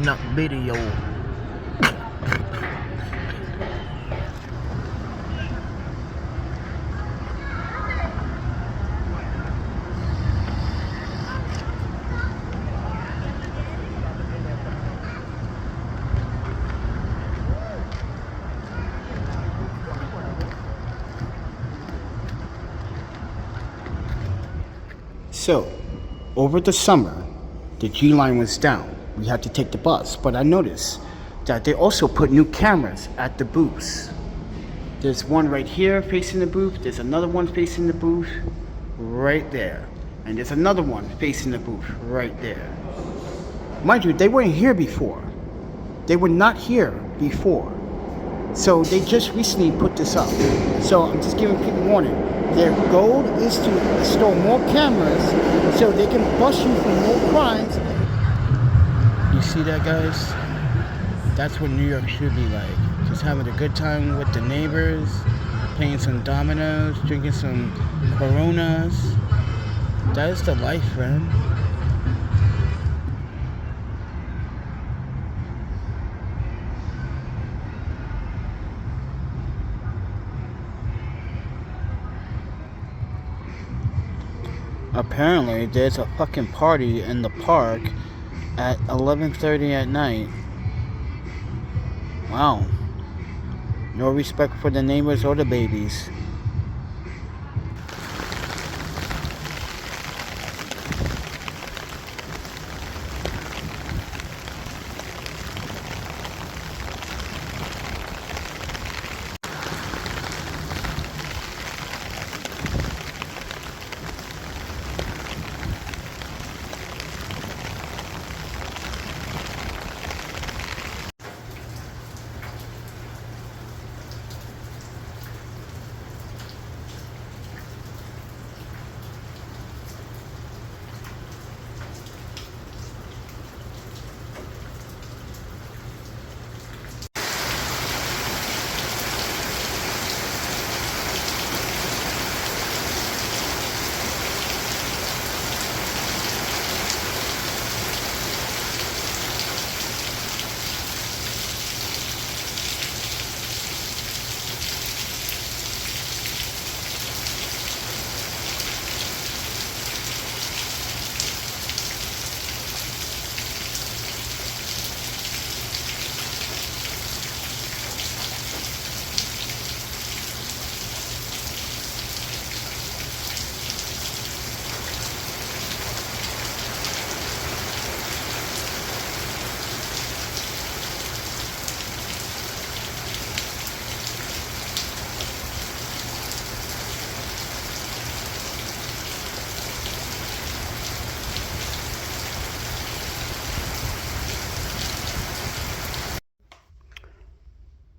not video. So, over the summer, the G line was down. We had to take the bus, but I noticed that they also put new cameras at the booths. There's one right here facing the booth. There's another one facing the booth right there. And there's another one facing the booth right there. Mind you, they weren't here before. They were not here before. So they just recently put this up. So I'm just giving people warning. Their goal is to install more cameras so they can bust you for more crimes. You see that, guys? That's what New York should be like. Just having a good time with the neighbors, playing some dominoes, drinking some Coronas. That is the life, friend. Apparently, there's a fucking party in the park at 11:30 at night. Wow. No respect for the neighbors or the babies.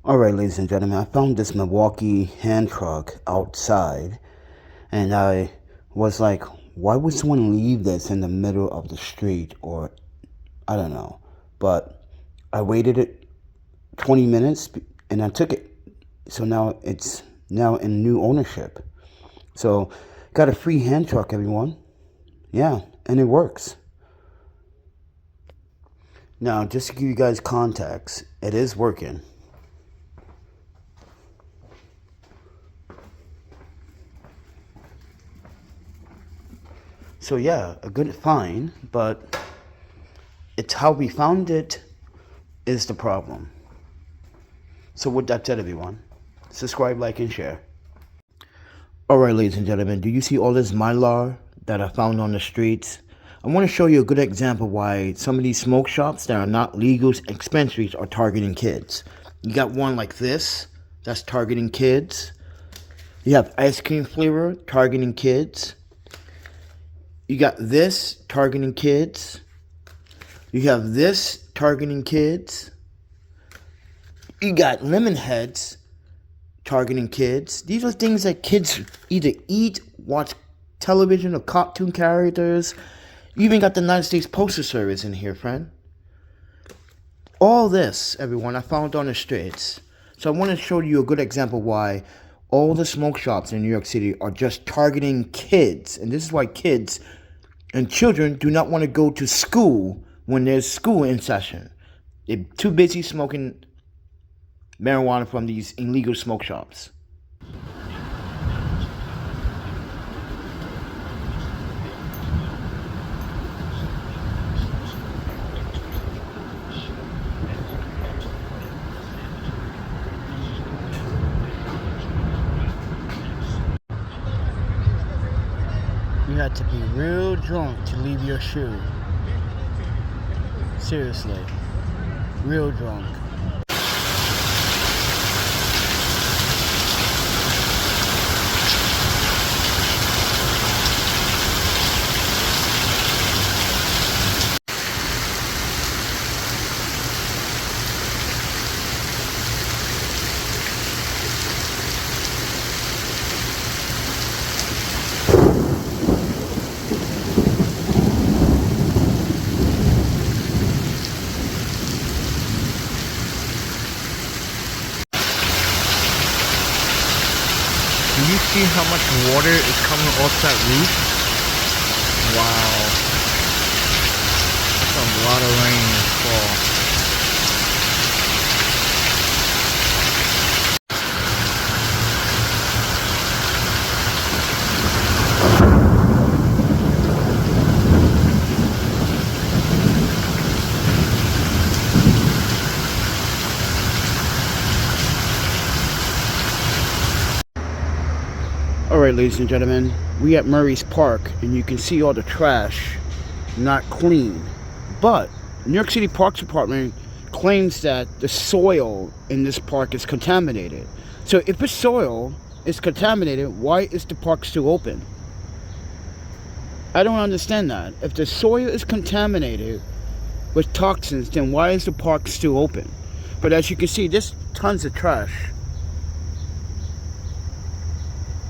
Alright, ladies and gentlemen, I found this Milwaukee hand truck outside, and I was like, why would someone leave this in the middle of the street? Or, I don't know. But I waited it 20 minutes and I took it. So now it's now in new ownership. So, got a free hand truck, everyone. Yeah, and it works. Now, just to give you guys context, it is working. So yeah, a good find, but it's how we found it is the problem. So with that said, everyone, subscribe, like, and share. Alright, ladies and gentlemen, do you see all this Mylar that I found on the streets? I want to show you a good example why some of these smoke shops that are not legal dispensaries are targeting kids. You got one like this, that's targeting kids. You have ice cream flavor targeting kids. You got this targeting kids. You have this targeting kids. You got lemon heads targeting kids. These are things that kids either eat, watch television, or cartoon characters. You even got the United States Postal Service in here, friend. All this, everyone, I found on the streets. So I want to show you a good example why all the smoke shops in New York City are just targeting kids. And this is why kids and children do not want to go to school when there's school in session. They're too busy smoking marijuana from these illegal smoke shops. You had to be real drunk to leave your shoe. Seriously. Real drunk. Do you see how much water is coming off that roof? Wow. That's a lot of rain this fall. Alright, ladies and gentlemen, we at Murray's Park, and you can see all the trash not clean. But New York City Parks Department claims that the soil in this park is contaminated. So if the soil is contaminated, why is the park still open? I don't understand that. If the soil is contaminated with toxins, then why is the park still open? But as you can see, there's tons of trash.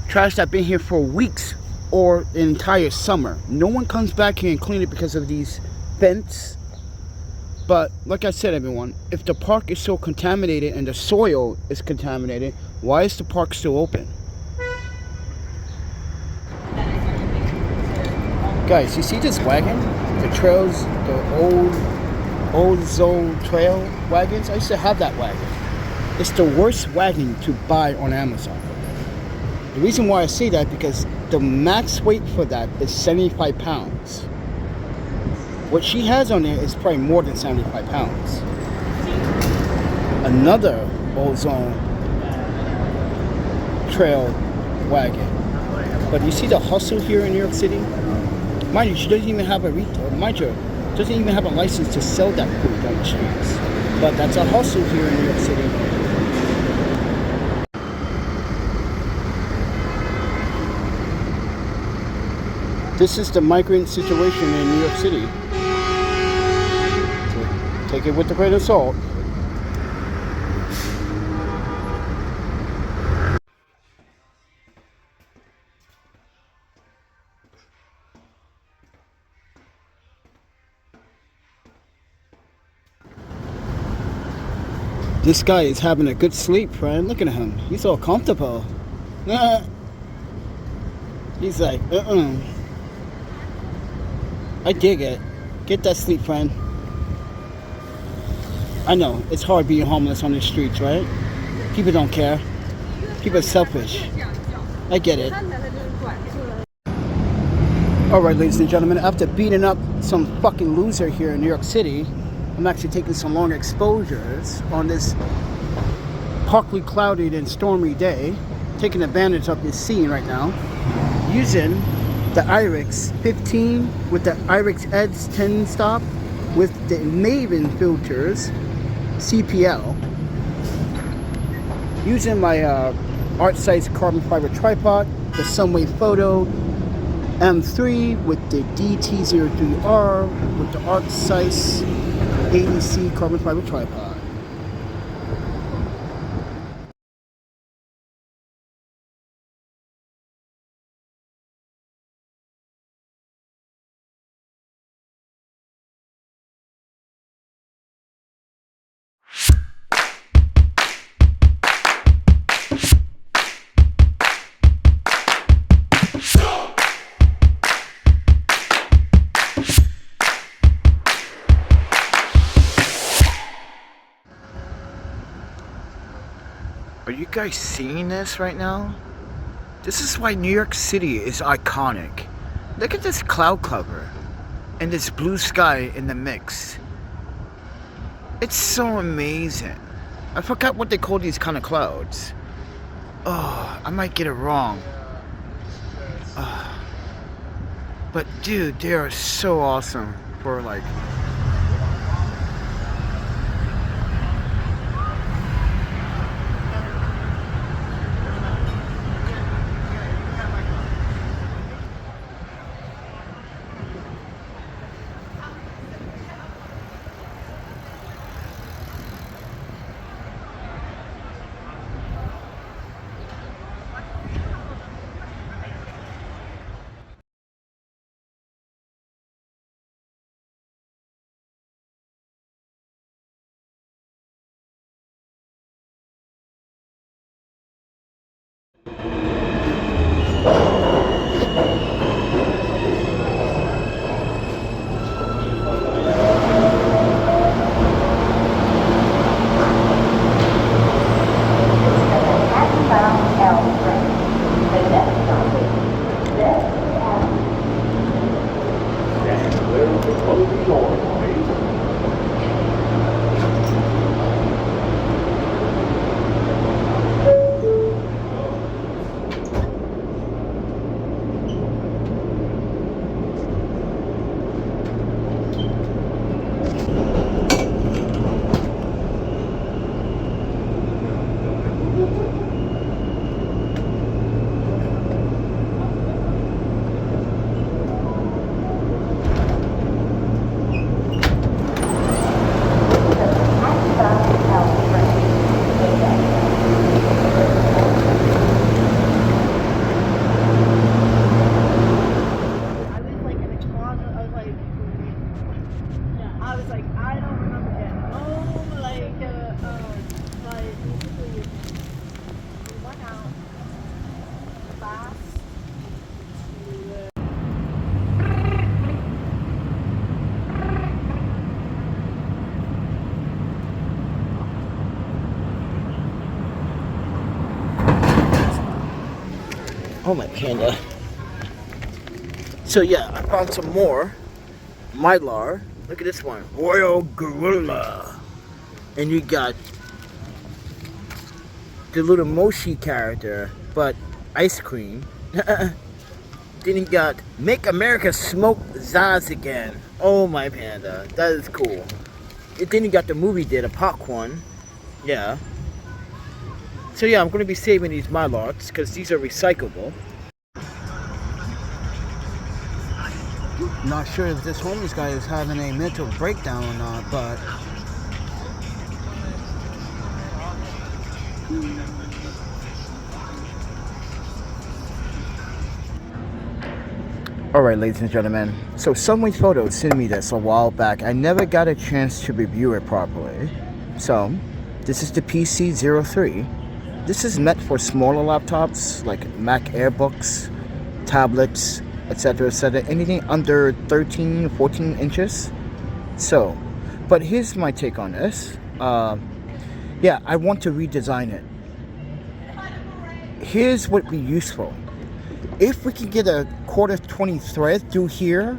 Trash that's been here for weeks or an entire summer. No one comes back here and clean it because of these vents. But like I said, everyone, if the park is so contaminated and the soil is contaminated, why is the park still open? Guys, you see this wagon? The trails, the old zone trail wagons? I used to have that wagon. It's the worst wagon to buy on Amazon. The reason why I say that because the max weight for that is 75 pounds. What she has on there is probably more than 75 pounds. Another old zone trail wagon. But you see the hustle here in New York City? Mind you, she doesn't even have a doesn't even have a license to sell that food on the streets. But that's a hustle here in New York City. This is the migrant situation in New York City. So take it with a grain of salt. This guy is having a good sleep, friend. Look at him. He's all comfortable. He's like, I dig it. Get that sleep, friend. I know, it's hard being homeless on the streets, right? People don't care. People are selfish. I get it. Alright, ladies and gentlemen, after beating up some fucking loser here in New York City, I'm actually taking some long exposures on this partly cloudy and stormy day, taking advantage of this scene right now, using the Irix 15 with the IrixEdge 10 stop with the Mavenfilters CPL, using my art size carbon fiber tripod, the Sunwayfoto M3 with the DT03R with the art size ADC carbon fiber tripod. Are you guys seeing this right now? This is why New York City is iconic. Look at this cloud cover and this blue sky in the mix. It's so amazing. I forgot what they call these kind of clouds. Oh, I might get it wrong. But dude, they are so awesome for like... Oh my panda. So yeah, I found some more Mylar. Look at this one, Royal Gorilla. And you got the little Moshi character, but ice cream. Then you got Make America Smoke Zaz Again. Oh my panda, that is cool. And then you got the movie there, the popcorn. Yeah. So yeah, I'm going to be saving these Mylars because these are recyclable. Not sure if this homeless guy is having a mental breakdown or not, but... Alright, ladies and gentlemen, so Sunwayfoto sent me this a while back. I never got a chance to review it properly. So, this is the PC-03. This is meant for smaller laptops, like Mac Airbooks, tablets, etc, etc, anything under 13, 14 inches. So, but here's my take on this. Yeah, I want to redesign it. Here's what would be useful. If we can get a 1/4 thread through here,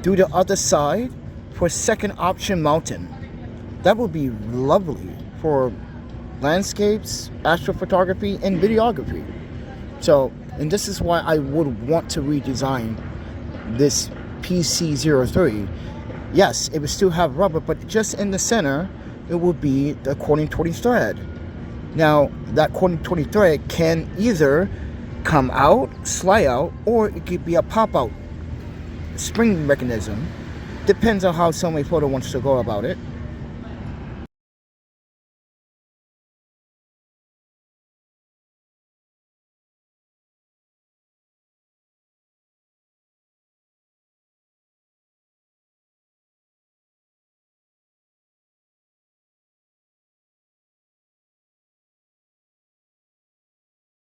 through the other side, for second option mounting, that would be lovely for landscapes, astrophotography, and videography. So, and this is why I would want to redesign this PC-03. Yes, it would still have rubber, but just in the center, it would be the 1/4 thread. Now, that 1/4 thread can either come out, slide out, or it could be a pop-out spring mechanism. Depends on how Sunwayfoto wants to go about it.